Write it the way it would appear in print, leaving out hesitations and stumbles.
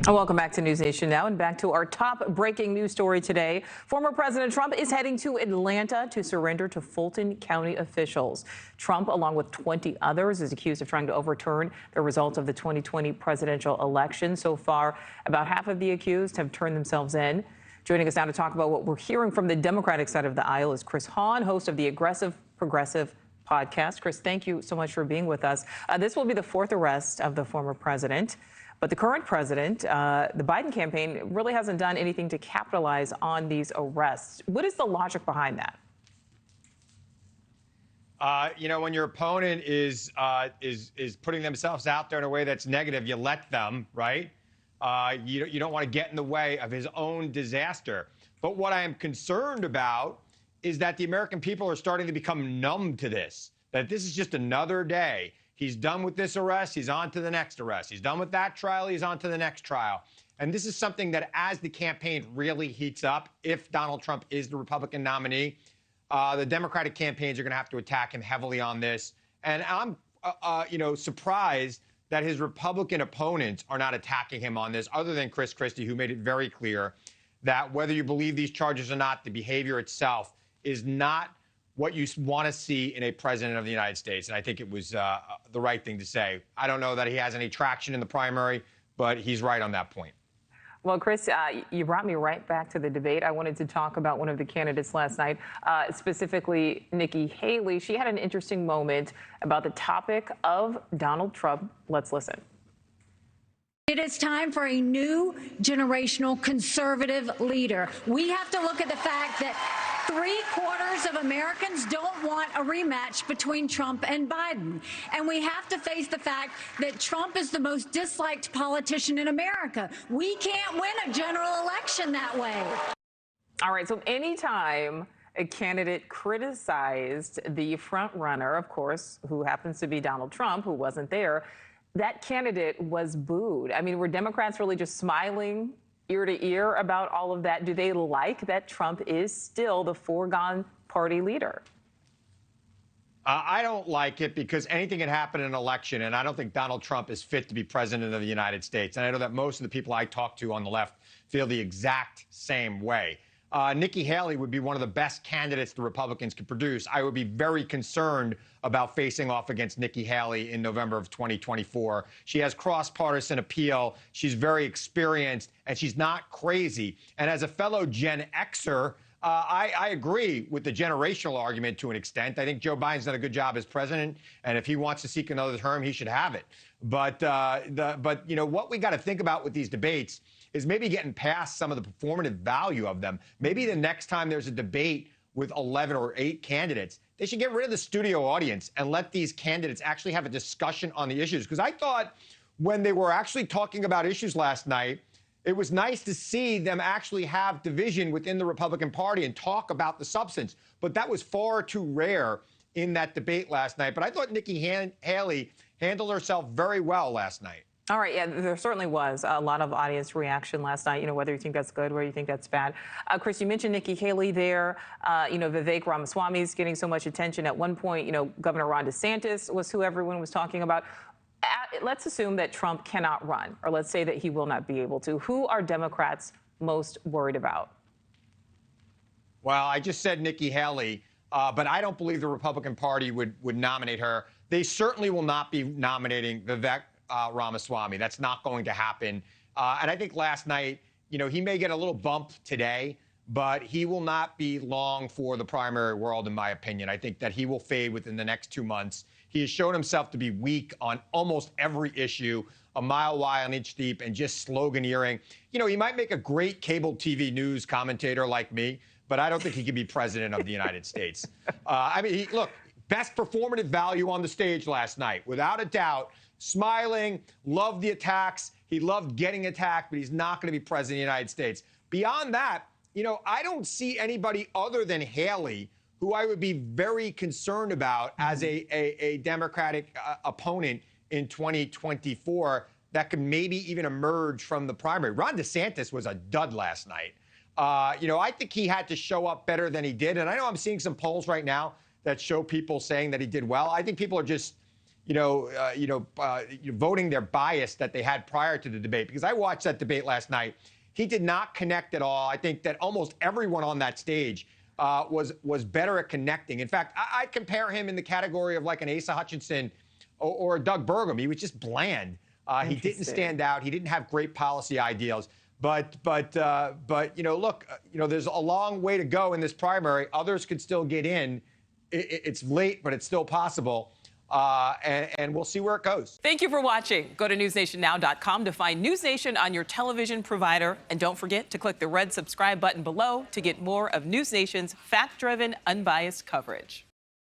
Welcome back to NewsNation Now and back to our top breaking news story today. Former President Trump is heading to Atlanta to surrender to Fulton County officials. Trump, along with 20 others, is accused of trying to overturn the results of the 2020 presidential election. So far, about half of the accused have turned themselves in. Joining us now to talk about what we're hearing from the Democratic side of the aisle is Chris Hahn, host of the Aggressive Progressive podcast. Chris, thank you so much for being with us. This will be the fourth arrest of the former president. But the current president, the Biden campaign, really hasn't done anything to capitalize on these arrests. What is the logic behind that? When your opponent is putting themselves out there in a way that's negative, you let them, right? You don't want to get in the way of his own disaster. But what I am concerned about is that the American people are starting to become numb to this, that this is just another day. He's done with this arrest. He's on to the next arrest. He's done with that trial. He's on to the next trial. And this is something that as the campaign really heats up, if Donald Trump is the Republican nominee, the Democratic campaigns are going to have to attack him heavily on this. And I'm, surprised that his Republican opponents are not attacking him on this, other than Chris Christie, who made it very clear that whether you believe these charges or not, the behavior itself is not what you want to see in a president of the United States. And I think it was the right thing to say. I don't know that he has any traction in the primary, but he's right on that point. Well, Chris, you brought me right back to the debate. I wanted to talk about one of the candidates last night, specifically Nikki Haley. She had an interesting moment about the topic of Donald Trump. Let's listen. It is time for a new generational conservative leader. We have to look at the fact that 3/4 of Americans don't want a rematch between Trump and Biden. And we have to face the fact that Trump is the most disliked politician in America. We can't win a general election that way. All right, so anytime a candidate criticized the front runner, of course, who happens to be Donald Trump, who wasn't there, that candidate was booed. I mean, were Democrats really just smiling ear to ear about all of that? Do they like that Trump is still the foregone party leader? I don't like it because anything can happen in an election, and I don't think Donald Trump is fit to be president of the United States. And I know that most of the people I talk to on the left feel the exact same way. Nikki Haley would be one of the best candidates the Republicans could produce. I would be very concerned about facing off against Nikki Haley in November of 2024. She has cross-partisan appeal. She's very experienced, and she's not crazy. And as a fellow Gen Xer, I agree with the generational argument to an extent. I think Joe Biden's done a good job as president, and if he wants to seek another term, he should have it. But what we got to think about with these debates is maybe getting past some of the performative value of them. Maybe the next time there's a debate with 11 or 8 candidates, they should get rid of the studio audience and let these candidates actually have a discussion on the issues. Because I thought when they were actually talking about issues last night, it was nice to see them actually have division within the Republican Party and talk about the substance. But that was far too rare in that debate last night. But I thought Nikki Haley handled herself very well last night. All right, yeah, there certainly was a lot of audience reaction last night, whether you think that's good, whether you think that's bad. Chris, you mentioned Nikki Haley there. Vivek Ramaswamy is getting so much attention. At one point, Governor Ron DeSantis was who everyone was talking about. Let's assume that Trump cannot run, or let's say that he will not be able to. Who are Democrats most worried about? Well, I just said Nikki Haley, but I don't believe the Republican Party would nominate her. They certainly will not be nominating Vivek Ramaswamy. That's not going to happen. And I think last night, he may get a little bump today, but he will not be long for the primary world, in my opinion. I think that he will fade within the next 2 months. He has shown himself to be weak on almost every issue, a mile wide on each deep, and just sloganeering. He might make a great cable TV news commentator like me, but I don't think he could be president of the United States. Look, best performative value on the stage last night, without a doubt. Smiling, loved the attacks. He loved getting attacked, but he's not going to be president of the United States. Beyond that, I don't see anybody other than Haley who I would be very concerned about as a Democratic opponent in 2024 that could maybe even emerge from the primary. Ron DeSantis was a dud last night. I think he had to show up better than he did. And I know I'm seeing some polls right now that show people saying that he did well. I think people are just voting their bias that they had prior to the debate. Because I watched that debate last night. He did not connect at all. I think that almost everyone on that stage was better at connecting. In fact, I compare him in the category of like an Asa Hutchinson or a Doug Burgum. He was just bland. He didn't stand out. He didn't have great policy ideals. But look, there's a long way to go in this primary. Others could still get in. It's late, but it's still possible. And we'll see where it goes. Thank you for watching. Go to newsnationnow.com to find News Nation on your television provider. And don't forget to click the red subscribe button below to get more of News Nation's fact-driven, unbiased coverage.